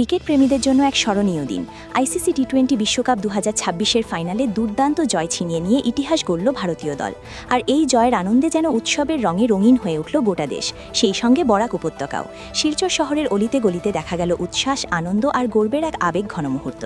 Cricket প্রেমীদের জন্য এক স্মরণীয় দিন। আইসিসি টি-20 বিশ্বকাপ 2026-এর ফাইনালে দুর্দান্ত জয় ছিনিয়ে নিয়ে ইতিহাস গড়ল ভারতীয় দল। আর এই জয়ের আনন্দে যেন উৎসবের রঙে রঙিন হয়ে উঠল গোটা দেশ, সেই সঙ্গে বরাক উপত্যকাও। শিলচর শহরের অলিতে গলিতে দেখা গেল উচ্ছ্বাস, আনন্দ আর গর্বের এক আবেগঘন মুহূর্ত।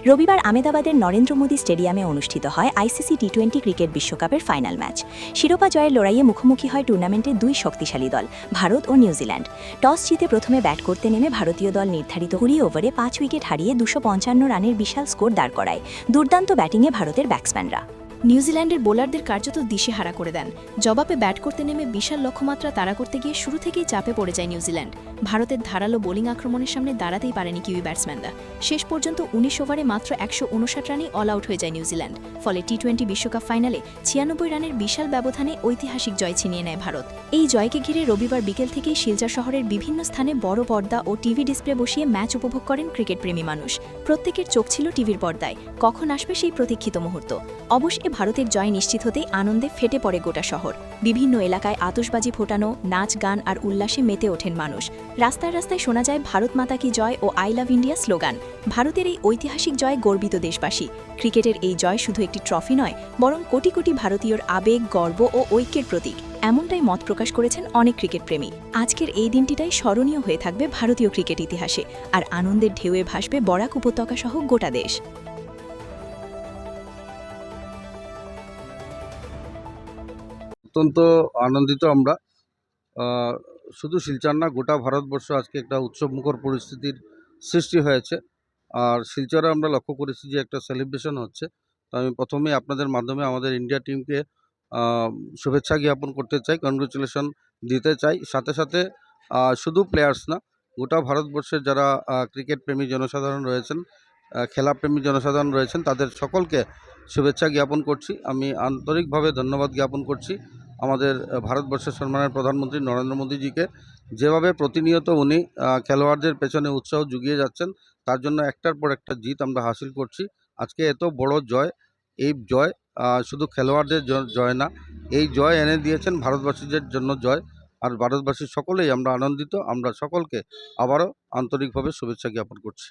রবিবার আহমেদাবাদের নরেন্দ্র মোদী স্টেডিয়ামে অনুষ্ঠিত হয় আইসিসি টি-20 ক্রিকেট বিশ্বকাপের ফাইনাল ম্যাচ। শিরোপা জয়ের লড়াইয়ে মুখোমুখি হয় টুর্নামেন্টের দুই শক্তিশালী দল, ভারত ও নিউজিল্যান্ড। টস জিতে প্রথমে ব্যাট করতে নেমে ভারতীয় দল নির্ধারিত 20 ওভারে 5 উইকেট হারিয়ে 255 রানের বিশাল স্কোর দাঁড় করায়। দুর্দান্ত ব্যাটিংয়ে ভারতের ব্যাটসম্যানরা নিউজিল্যান্ডের বোলারদের কার্যত দিশেহারা করে দেন। জবাবে ব্যাট করতে নেমে বিশাল লক্ষ্যমাত্রা তাড়া করতে গিয়ে শুরু থেকেই চাপে পড়ে যায় নিউজিল্যান্ড। ভারতের ধারালো বোলিং আক্রমণের সামনে দাঁড়াতেই পারেনি কিউই ব্যাটসম্যানরা। শেষ পর্যন্ত 19 ওভারে মাত্র 159 রানেই অল আউট হয়ে যায় নিউজিল্যান্ড। ফলে টি-20 বিশ্বকাপ ফাইনালে 96 রানের বিশাল ব্যবধানে ঐতিহাসিক জয় ছিনিয়ে নেয় ভারত। এই জয়কে ঘিরে রবিবার বিকেল থেকেই শিলচর শহরের বিভিন্ন স্থানে বড় পর্দা ও টিভি ডিসপ্লে বসিয়ে ম্যাচ উপভোগ করেন ক্রিকেটপ্রেমী মানুষ। প্রত্যেকের চোখ ছিল টিভির পর্দায়, কখন আসবে সেই প্রতীক্ষিত মুহূর্ত। অবশ্যই ভারতের জয় নিশ্চিত হতেই আনন্দে ফেটে পড়ে গোটা শহর। বিভিন্ন এলাকায় আতশবাজি ফোটানো, নাচ গান আর উল্লাসে মেতে ওঠেন মানুষ। রাস্তায় রাস্তায় শোনা যায় ভারত মাতা কি জয় ও আই লাভ ইন্ডিয়া স্লোগান। ভারতের এই ঐতিহাসিক জয় গর্বিত দেশবাসী। ক্রিকেটের এই জয় শুধু একটি ট্রফি নয়, বরং কোটি কোটি ভারতীয়র আবেগ, গর্ব ও ঐক্যের প্রতীক। এমনটাই মত প্রকাশ করেছেন অনেক ক্রিকেটপ্রেমী। আজকের এই দিনটিটাই স্মরণীয় হয়ে থাকবে ভারতীয় ক্রিকেট ইতিহাসে, আর আনন্দের ঢেউয়ে ভাসবে বরাক উপত্যকা সহ গোটা দেশ। অত্যন্ত আনন্দিত আমরা। শুধু শিলচর না, গোটা ভারতবর্ষ আজকে একটা উৎসবমুখর পরিস্থিতির সৃষ্টি হয়েছে। আর শিলচরে আমরা লক্ষ্য করেছি যে একটা সেলিব্রেশন হচ্ছে। তো আমি প্রথমেই আপনাদের মাধ্যমে আমাদের ইন্ডিয়া টিমকে শুভেচ্ছা জ্ঞাপন করতে চাই, কনগ্রেচুলেশন দিতে চাই। সাথে সাথে শুধু প্লেয়ার্স না, গোটা ভারতবর্ষের যারা ক্রিকেট প্রেমী জনসাধারণ রয়েছেন, খেলাপ্রেমী জনসাধারণ রয়েছেন, তাদের সকলকে শুভেচ্ছা জ্ঞাপন করছি। আমি আন্তরিকভাবে ধন্যবাদ জ্ঞাপন করছি আমাদের ভারতবর্ষের সম্মানের প্রধানমন্ত্রী নরেন্দ্র মোদীজিকে। যেভাবে প্রতিনিয়ত উনি খেলোয়াড়দের পেছনে উৎসাহ জুগিয়ে যাচ্ছেন, তার জন্য একটার পর একটা জিত আমরা হাসিল করছি। আজকে এত বড় জয়, এই জয় শুধু খেলোয়াড়দের জয় না, এই জয় এনে দিয়েছেন ভারতবাসীদের জন্য জয়। আর ভারতবাসী সকলেই আমরা আনন্দিত। আমরা সকলকে আবারও আন্তরিকভাবে শুভেচ্ছা জ্ঞাপন করছি।